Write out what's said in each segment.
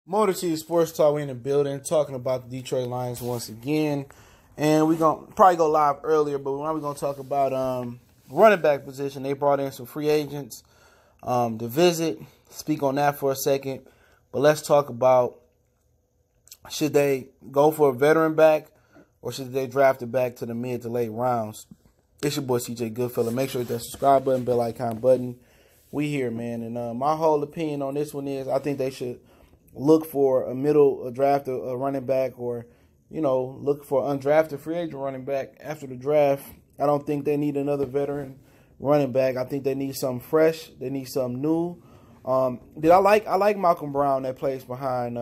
Motor City Sports Talk, we in the building talking about the Detroit Lions once again. And we're going to probably go live earlier, but now we're going to talk about running back position. They brought in some free agents to visit. Speak on that for a second. But let's talk about, should they go for a veteran back or should they draft it back to the mid to late rounds? It's your boy CJ Goodfellow. Make sure you hit that subscribe button, bell icon button. We here, man. And my whole opinion on this one is I think they should look for a draft, a running back, or, look for undrafted free agent running back after the draft. I don't think they need another veteran running back. I think they need something fresh. They need something new. I like Malcolm Brown that plays behind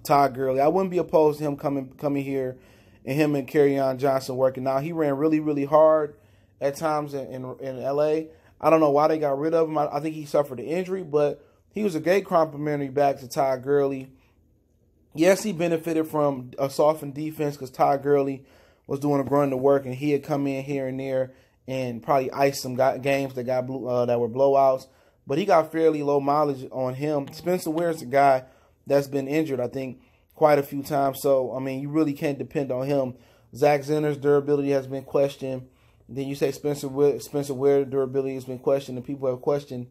Todd Gurley. I wouldn't be opposed to him coming here and him and Kerryon Johnson working out. He ran really, really hard at times in L.A. I don't know why they got rid of him. I think he suffered an injury, but he was a great complementary back to Todd Gurley. Yes, he benefited from a softened defense because Todd Gurley was doing a grunt of work, and he had come in here and there and probably iced some games that that were blowouts. But he got fairly low mileage on him. Spencer Ware's a guy that's been injured, I think, quite a few times. So, you really can't depend on him. Zach Zenner's durability has been questioned. Then you say Spencer Ware's durability has been questioned, and people have questioned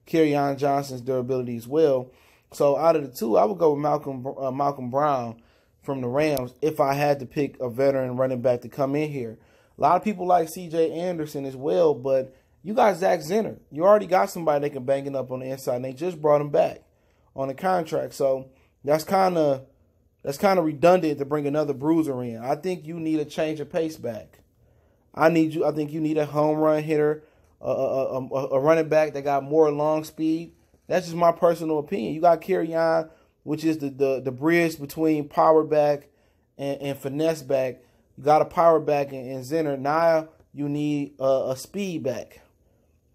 Kerryon Johnson's durability as well. So out of the two, I would go with Malcolm Brown from the Rams if I had to pick a veteran running back to come in here. A lot of people like C.J. Anderson as well, but you got Zach Zenner. You already got somebody that can bang it up on the inside, and they just brought him back on a contract. So that's kind of redundant to bring another bruiser in. I think you need a change of pace back. I think you need a home run hitter, a running back that got more long speed. That's just my personal opinion. You got Kerryon, which is the bridge between power back and finesse back. You got a power back in Zenner. Now you need a speed back.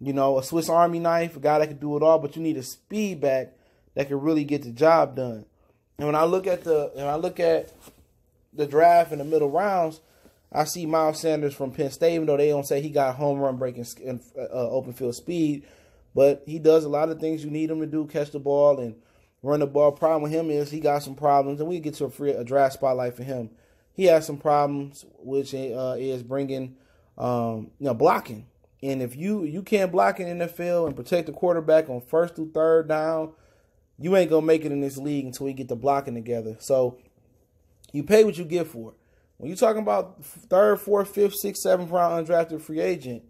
A Swiss Army knife, a guy that can do it all, but you need a speed back that can really get the job done. And when I look at the draft in the middle rounds, I see Miles Sanders from Penn State, even though they don't say he got home run breaking open field speed, but he does a lot of things you need him to do, catch the ball and run the ball. Problem with him is he got some problems, and we get to a draft spotlight for him. He has some problems, which is bringing blocking. And if you can't block in the NFL and protect the quarterback on first through third down, you ain't gonna make it in this league until we get the blocking together. So you pay what you get for it. When you're talking about third, fourth, fifth, sixth, seventh round undrafted free agent,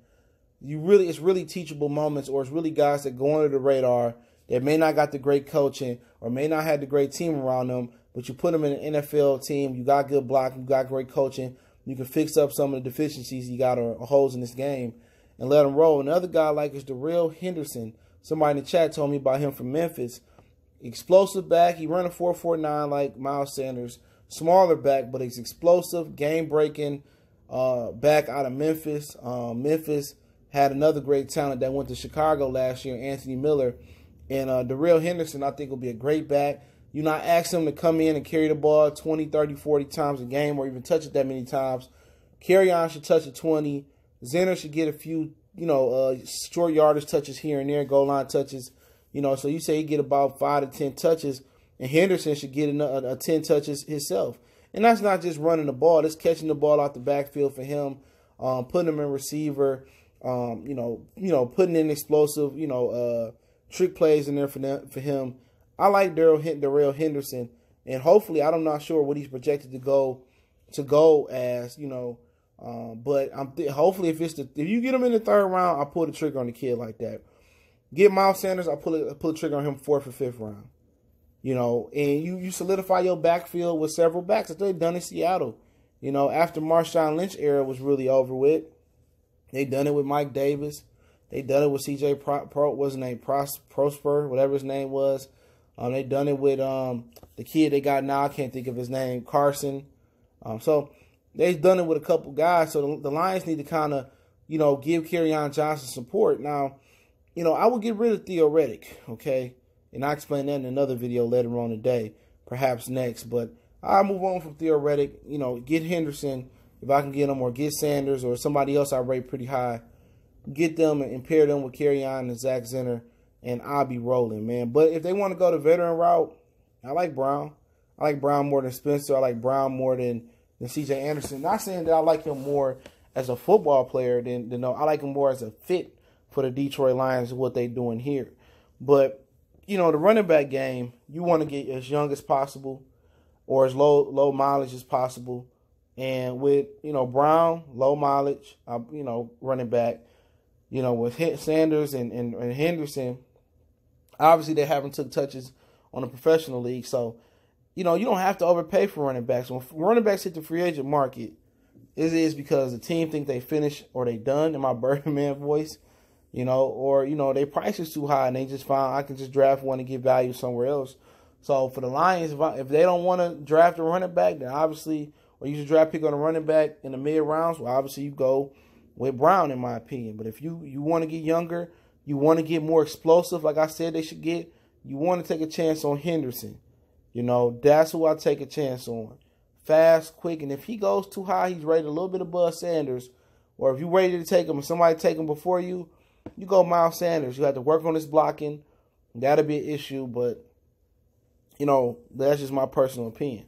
it's really teachable moments, or it's really guys that go under the radar that may not got the great coaching or may not have the great team around them, but you put them in an NFL team, you got good blocking, you got great coaching, you can fix up some of the deficiencies you got or holes in this game and let them roll. Another guy like is Darrell Henderson. Somebody in the chat told me about him from Memphis. Explosive back. He run a 4.49 like Miles Sanders. Smaller back, but he's explosive, game-breaking back out of Memphis. Memphis had another great talent that went to Chicago last year, Anthony Miller. And Darrell Henderson, I think, will be a great back. You not ask him to come in and carry the ball 20, 30, 40 times a game or even touch it that many times. Kerryon should touch it 20. Zenner should get a few, short yardage touches here and there, goal line touches. So you say he get about 5 to 10 touches. And Henderson should get a 10 touches himself. And that's not just running the ball. That's catching the ball out the backfield for him, putting him in receiver, putting in explosive, trick plays in there for him. I like Darrell Henderson. And hopefully, I'm not sure what he's projected to go as, but hopefully if you get him in the third round, I'll pull the trigger on the kid like that. Get Miles Sanders, I'll pull the trigger on him fourth or fifth round. And you solidify your backfield with several backs. That's what they've done in Seattle. After Marshawn Lynch era was really over with, they done it with Mike Davis. They done it with C.J. Prosper, whatever his name was. They done it with the kid they got now. I can't think of his name, Carson. So they've done it with a couple guys. So the Lions need to kind of, give Kerryon Johnson support. Now, I would get rid of Theo Riddick, okay? And I'll explain that in another video later on today, perhaps next. But I'll move on from Theo Riddick. Get Henderson if I can get him, or get Sanders or somebody else I rate pretty high. Get them and pair them with Kerryon and Zach Zenner, and I'll be rolling, man. But if they want to go the veteran route, I like Brown. I like Brown more than Spencer. I like Brown more than C.J. Anderson. Not saying that I like him more as a football player than no. I like him more as a fit for the Detroit Lions and what they're doing here. But, you know, the running back game, you want to get as young as possible or as low mileage as possible. And with, you know, Brown, low mileage, you know, running back, you know, with Sanders and Henderson, obviously they haven't took touches on the professional league. So, you know, you don't have to overpay for running backs. When running backs hit the free agent market, it is because the team think they finished or they done, in my Birdman voice, you know, or, you know, their price is too high and they just found I can just draft one and get value somewhere else. So for the Lions, if they don't want to draft a running back, then obviously, or use a draft pick on a running back in the mid rounds, well, obviously you go with Brown, in my opinion. But if you want to get younger, you want to get more explosive, like I said they should get, you want to take a chance on Henderson. You know, that's who I take a chance on. Fast, quick, and if he goes too high, he's rated a little bit above Sanders. Or if you're ready to take him and somebody take him before you, you go Miles Sanders. You have to work on his blocking. That'll be an issue, but, you know, that's just my personal opinion.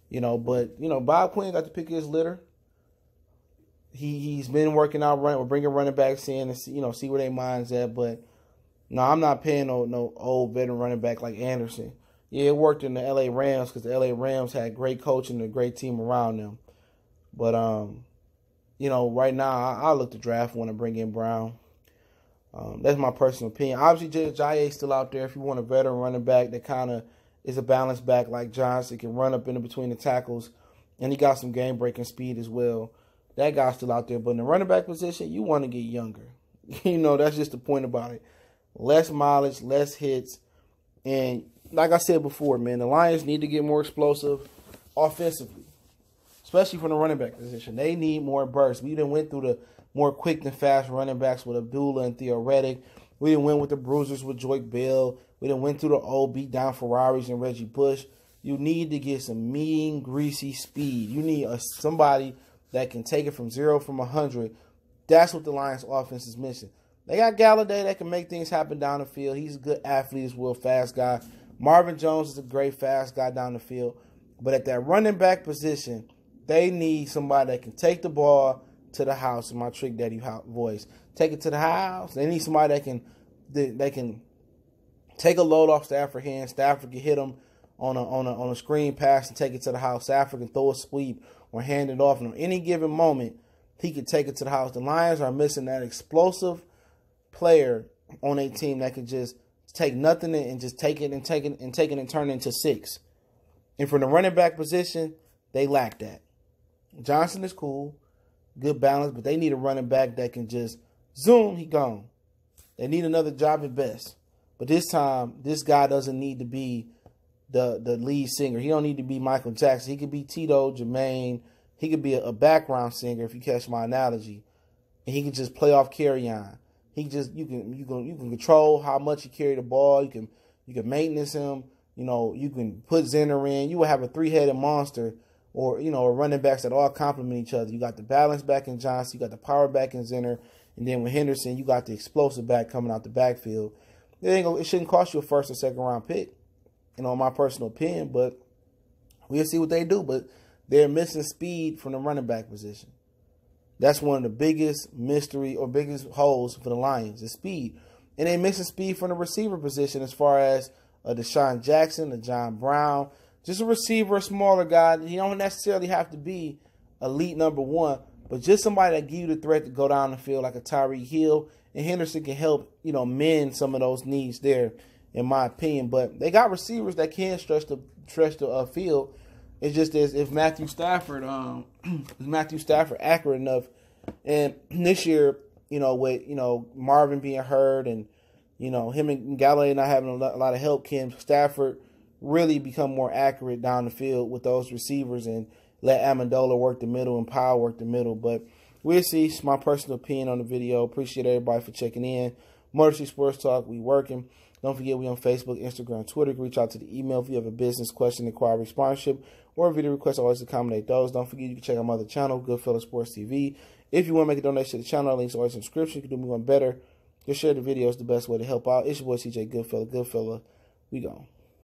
You know, but, you know, Bob Quinn got to pick his litter. He's been working out, bringing running backs in and see, you know, see where their mind's at. But, no, I'm not paying no old veteran running back like Anderson. Yeah, it worked in the L.A. Rams because the L.A. Rams had great coaching and a great team around them. But, you know, right now, I look to draft one and bring in Brown. That's my personal opinion. Obviously, Jaye's still out there. If you want a veteran running back that kind of is a balanced back like Johnson, can run up in between the tackles, and he got some game-breaking speed as well. That guy's still out there. But in the running back position, you want to get younger. You know, that's just the point about it. Less mileage, less hits, and like I said before, man, the Lions need to get more explosive offensively, especially from the running back position. They need more bursts. We done went through the more quick than fast running backs with Abdullah and Theo Reddick. We done went with the bruisers with Joyke Bell. We done went through the old beat down Ferraris and Reggie Bush. You need to get some mean, greasy speed. You need somebody that can take it from 0 from 100. That's what the Lions offense is missing. They got Galladay that can make things happen down the field. He's a good athlete as well, fast guy. Marvin Jones is a great fast guy down the field. But at that running back position, they need somebody that can take the ball to the house, in my Trick Daddy voice. Take it to the house. They need somebody that can take a load off Stafford's hand. Stafford can hit him on a screen pass and take it to the house. Stafford can throw a sweep or hand it off. And on any given moment, he can take it to the house. The Lions are missing that explosive player on a team that can just take nothing and just take it and turn it into 6. And from the running back position, they lack that. Johnson is cool, good balance, but they need a running back that can just zoom, he gone. They need another job at best. But this time, this guy doesn't need to be the lead singer. He don't need to be Michael Jackson. He could be Tito, Jermaine. He could be a background singer, if you catch my analogy. And he can just play off carry-on. He just you can control how much he carry the ball. You can maintenance him. You know, you can put Zenner in. You will have a 3-headed monster, or you know, running backs that all complement each other. You got the balance back in Johnson. You got the power back in Zenner, and then with Henderson, you got the explosive back coming out the backfield. It shouldn't cost you a 1st or 2nd round pick, you know, in my personal opinion. But we'll see what they do. But they're missing speed from the running back position. That's one of the biggest mystery or biggest holes for the Lions is speed. And they're missing speed from the receiver position as far as a Deshaun Jackson, a John Brown. Just a receiver, a smaller guy. You don't necessarily have to be elite number 1, but just somebody that give you the threat to go down the field like a Tyreek Hill. And Henderson can help, you know, mend some of those needs there, in my opinion. But they got receivers that can stretch the field. It's just as if Matthew Stafford accurate enough. And this year, you know, with Marvin being hurt and him and Galladay not having a lot of help, can Stafford really become more accurate down the field with those receivers and let Amendola work the middle and Powell work the middle. But we'll see. It's my personal opinion on the video. Appreciate everybody for checking in. Motor City Sports Talk, we working. Don't forget, we on Facebook, Instagram, Twitter. Reach out to the email if you have a business question, inquiry, sponsorship, or a video request. Always accommodate those. Don't forget, you can check out my other channel, Goodfellas Sports TV. If you want to make a donation to the channel, links always in the description. You can do me one better. Just share the video. It's the best way to help out. It's your boy CJ Goodfella. We gone.